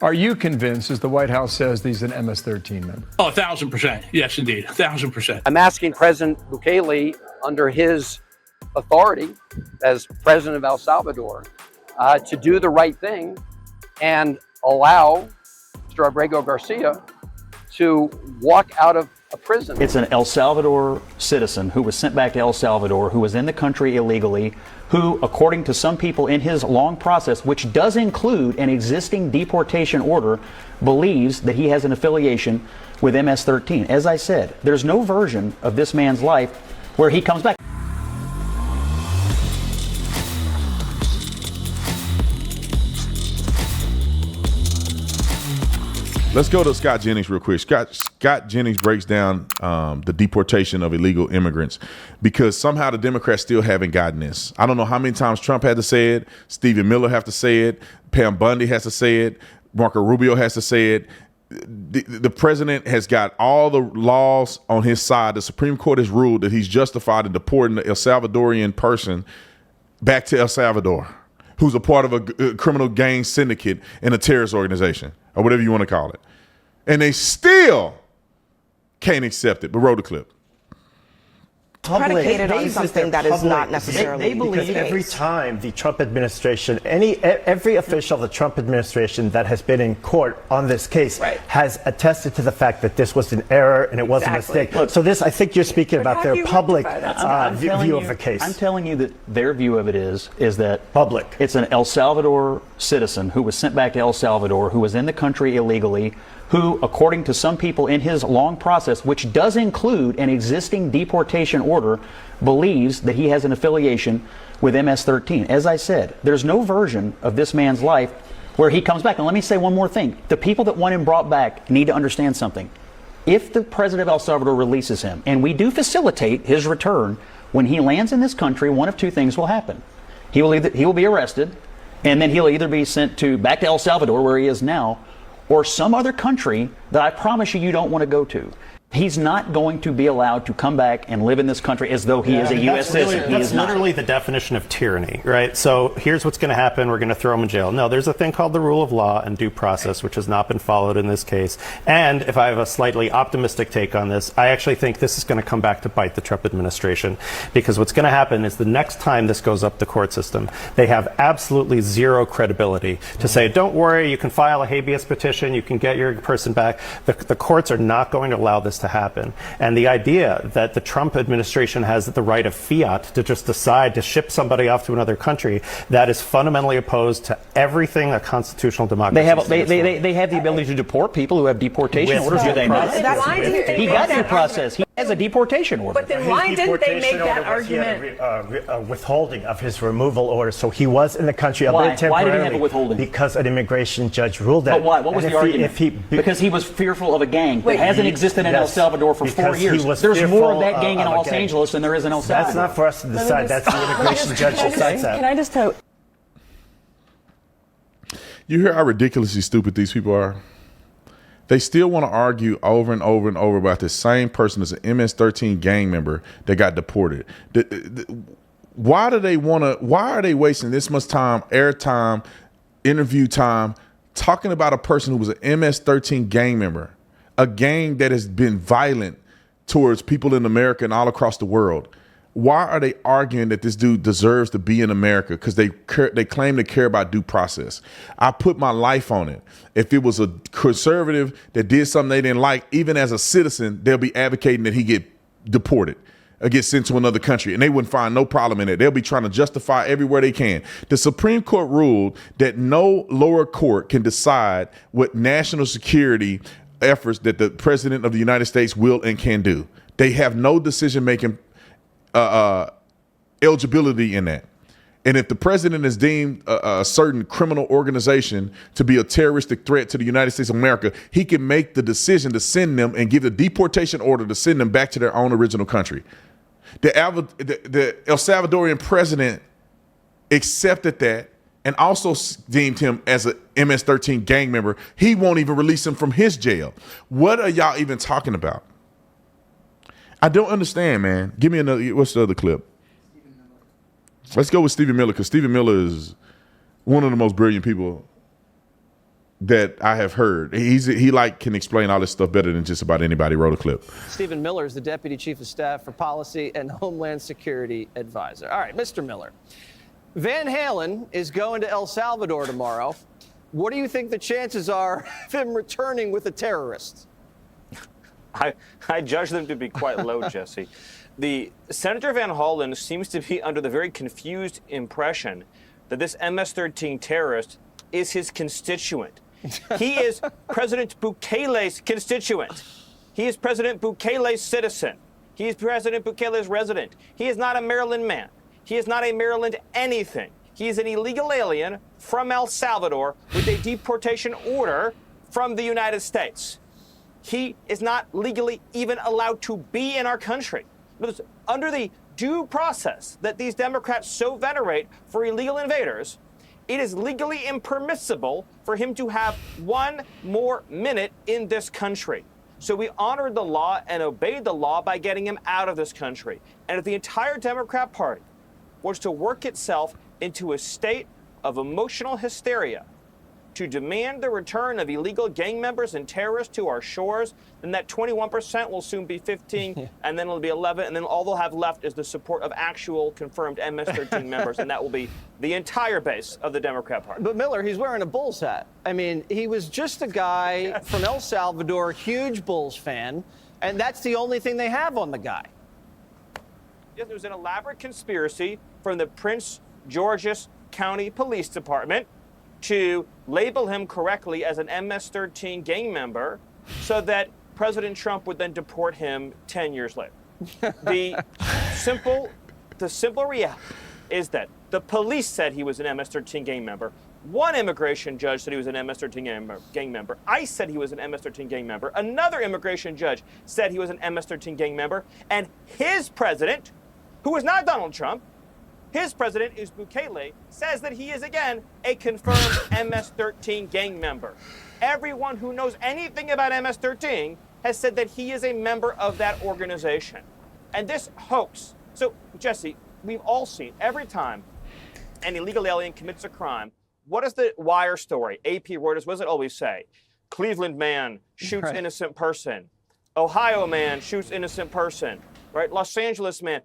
Are you convinced, as the White House says, that he's an MS-13 member? Oh, 1,000%. Yes, indeed. 1,000%. I'm asking President Bukele, under his authority as president of El Salvador, to do the right thing and allow Mr. Abrego Garcia to walk out of a prison. It's an El Salvador citizen who was sent back to El Salvador, who was in the country illegally, who, according to some people in his long process, which does include an existing deportation order, believes that he has an affiliation with MS-13. As I said, there's no version of this man's life where he comes back. Let's go to Scott Jennings real quick. Scott Jennings breaks down the deportation of illegal immigrants because somehow the Democrats still haven't gotten this. I don't know how many times Trump had to say it, Stephen Miller has to say it, Pam Bundy has to say it, Marco Rubio has to say it. The president has got all the laws on his side. The Supreme Court has ruled that he's justified in deporting the El Salvadorian person back to El Salvador, who's a part of a criminal gang syndicate and a terrorist organization, or whatever you want to call it. And they still can't accept it. But roll the clip. Predicated on something that is not necessarily. They believe every time the Trump administration, every official of the Trump administration that has been in court on this case has attested to the fact that this was an error and it wasn't a mistake. So this, I think you're speaking about their public view of the case. I'm telling you that their view of it is that public. It's an El Salvador citizen who was sent back to El Salvador, who was in the country illegally, who, according to some people in his long process, which does include an existing deportation order, believes that he has an affiliation with MS-13. As I said, there's no version of this man's life where he comes back. And let me say one more thing. The people that want him brought back need to understand something. If the president of El Salvador releases him, and we do facilitate his return, when he lands in this country, one of two things will happen. He will be arrested, and then he'll either be sent back to El Salvador, where he is now, or some other country that I promise you don't want to go to. He's not going to be allowed to come back and live in this country as though he is a U.S. citizen. That's literally the definition of tyranny, right? So here's what's going to happen. We're going to throw him in jail. No, there's a thing called the rule of law and due process, which has not been followed in this case. And if I have a slightly optimistic take on this, I actually think this is going to come back to bite the Trump administration, because what's going to happen is the next time this goes up the court system, they have absolutely zero credibility to say, don't worry, you can file a habeas petition, you can get your person back. The courts are not going to allow this to happen. And the idea that the Trump administration has the right of fiat to just decide to ship somebody off to another country, that is fundamentally opposed to everything a constitutional democracy they have the ability to deport people who have deportation orders. Do they not? He got due process. He has a deportation order. But then why didn't they make that argument? He had a withholding of his removal order, so he was in the country temporarily. Why did he have a withholding? Because an immigration judge ruled that. But why? What was the argument? Because he was fearful of a gang that hasn't existed in El Salvador for 4 years. There's more of that gang in Los Angeles than there is in El Salvador. That's not for us to decide. That's the immigration judge decides that. Can I just tell? You hear how ridiculously stupid these people are? They still want to argue over and over and over about the same person as an MS-13 gang member that got deported. Why are they wasting this much time, airtime, interview time, talking about a person who was an MS-13 gang member, a gang that has been violent towards people in America and all across the world? Why are they arguing that this dude deserves to be in America? Because they claim to care about due process. I put my life on it. If it was a conservative that did something they didn't like, even as a citizen, they'll be advocating that he get deported or get sent to another country, and they wouldn't find no problem in it. They'll be trying to justify everywhere they can. The Supreme Court ruled that no lower court can decide what national security efforts that the president of the United States will and can do. They have no decision-making eligibility in that. And if the president is deemed a certain criminal organization to be a terroristic threat to the United States of America, he can make the decision to send them and give the deportation order to send them back to their own original country. The El Salvadorian president accepted that and also deemed him as a MS-13 gang member. He won't even release him from his jail. What are y'all even talking about? I don't understand, man. Give me another. What's the other clip? Let's go with Stephen Miller, because Stephen Miller is one of the most brilliant people that I have heard. He can explain all this stuff better than just about anybody wrote a clip. Stephen Miller is the Deputy Chief of Staff for Policy and Homeland Security Advisor. All right, Mr. Miller. Van Halen is going to El Salvador tomorrow. What do you think the chances are of him returning with a terrorist? I judge them to be quite low, Jesse. The Senator Van Halen seems to be under the very confused impression that this MS-13 terrorist is his constituent. He is President Bukele's constituent. He is President Bukele's citizen. He is President Bukele's resident. He is not a Maryland man. He is not a Maryland anything. He is an illegal alien from El Salvador with a deportation order from the United States. He is not legally even allowed to be in our country. Under the due process that these Democrats so venerate for illegal invaders, it is legally impermissible for him to have one more minute in this country. So we honored the law and obeyed the law by getting him out of this country. And if the entire Democrat Party was to work itself into a state of emotional hysteria to demand the return of illegal gang members and terrorists to our shores, then that 21% will soon be 15, and then it'll be 11, and then all they'll have left is the support of actual confirmed MS-13 members, and that will be the entire base of the Democrat Party. But Miller, he's wearing a Bulls hat. I mean, he was just a guy from El Salvador, huge Bulls fan, and that's the only thing they have on the guy. Yes, there was an elaborate conspiracy from the Prince George's County Police Department to label him correctly as an MS-13 gang member so that President Trump would then deport him 10 years later. The simple reality is that the police said he was an MS-13 gang member. One immigration judge said he was an MS-13 gang member. ICE said he was an MS-13 gang member. Another immigration judge said he was an MS-13 gang member. And his president, who is not Donald Trump, his president, is Bukele, says that he is, again, a confirmed MS-13 gang member. Everyone who knows anything about MS-13 has said that he is a member of that organization. And this hoax. So, Jesse, we've all seen every time an illegal alien commits a crime, what is the wire story? AP, Reuters, what does it always say? Cleveland man shoots innocent person. Ohio man shoots innocent person. Right? Los Angeles man.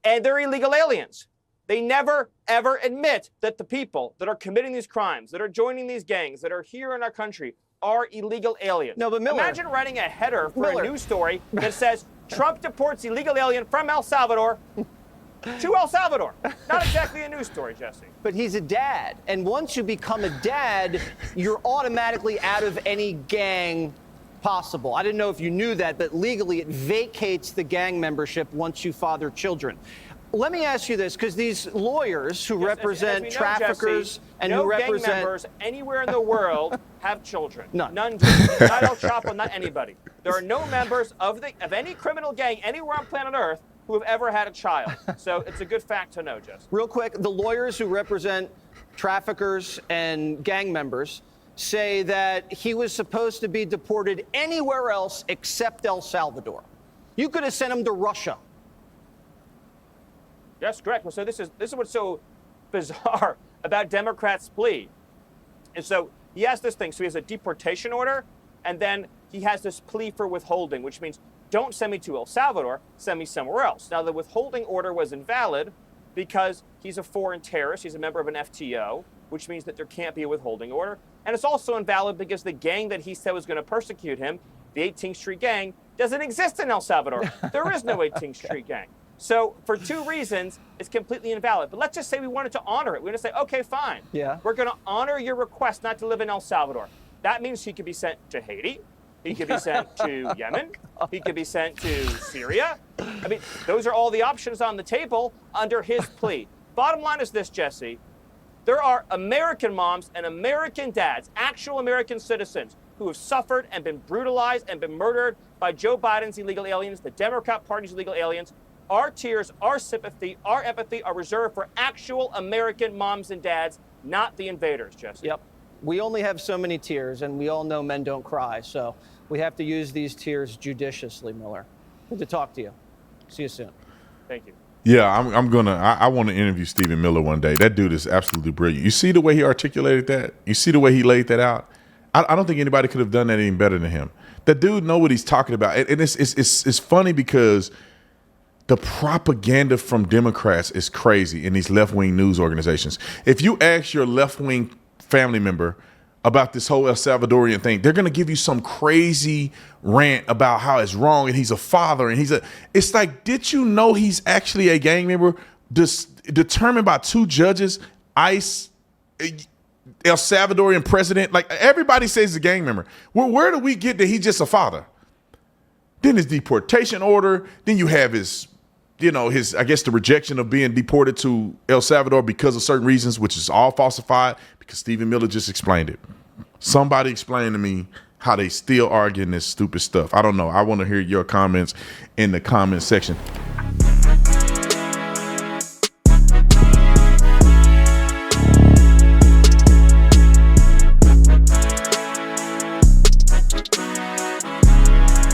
And they're illegal aliens. They never, ever admit that the people that are committing these crimes, that are joining these gangs, that are here in our country, are illegal aliens. No, but Miller, imagine writing a header for a news story that says, Trump deports illegal alien from El Salvador to El Salvador. Not exactly a news story, Jesse. But he's a dad. And once you become a dad, you're automatically out of any gang possible. I didn't know if you knew that, but legally it vacates the gang membership once you father children. Let me ask you this, because these lawyers who represent as traffickers Jesse, and no who represent gang members anywhere in the world have children. None. None do. Not El Chapo, not anybody. There are no members of any criminal gang anywhere on planet Earth who have ever had a child. So it's a good fact to know, Jesse. Real quick, the lawyers who represent traffickers and gang members say that he was supposed to be deported anywhere else except El Salvador. You could have sent him to Russia. Yes, correct. Well, so this is what's so bizarre about Democrats' plea. And so he has this thing. So he has a deportation order, and then he has this plea for withholding, which means don't send me to El Salvador, send me somewhere else. Now, the withholding order was invalid because he's a foreign terrorist. He's a member of an FTO, which means that there can't be a withholding order. And it's also invalid because the gang that he said was going to persecute him, the 18th Street Gang, doesn't exist in El Salvador. There is no 18th Street Gang. So for two reasons, it's completely invalid. But let's just say we wanted to honor it. We're going to say, okay, fine. Yeah. We're going to honor your request not to live in El Salvador. That means he could be sent to Haiti. He could be sent to Yemen. He could be sent to Syria. I mean, those are all the options on the table under his plea. Bottom line is this, Jesse. There are American moms and American dads, actual American citizens, who have suffered and been brutalized and been murdered by Joe Biden's illegal aliens, the Democrat Party's illegal aliens. Our tears, our sympathy, our empathy are reserved for actual American moms and dads, not the invaders, Jesse. Yep. We only have so many tears, and we all know men don't cry, so we have to use these tears judiciously, Miller. Good to talk to you. See you soon. Thank you. Yeah, I want to interview Stephen Miller one day. That dude is absolutely brilliant. You see the way he articulated that? You see the way he laid that out? I don't think anybody could have done that any better than him. That dude know what he's talking about. And it's funny because the propaganda from Democrats is crazy in these left-wing news organizations. If you ask your left-wing family member about this whole El Salvadorian thing, they're going to give you some crazy rant about how it's wrong and he's a father and it's like, did you know he's actually a gang member determined by 2 judges, ICE, El Salvadorian president? Like, everybody says he's a gang member. Well, where do we get that he's just a father? Then his deportation order, then you have his, I guess the rejection of being deported to El Salvador because of certain reasons, which is all falsified because Stephen Miller just explained it. Somebody explain to me how they still arguing this stupid stuff. I don't know. I want to hear your comments in the comment section.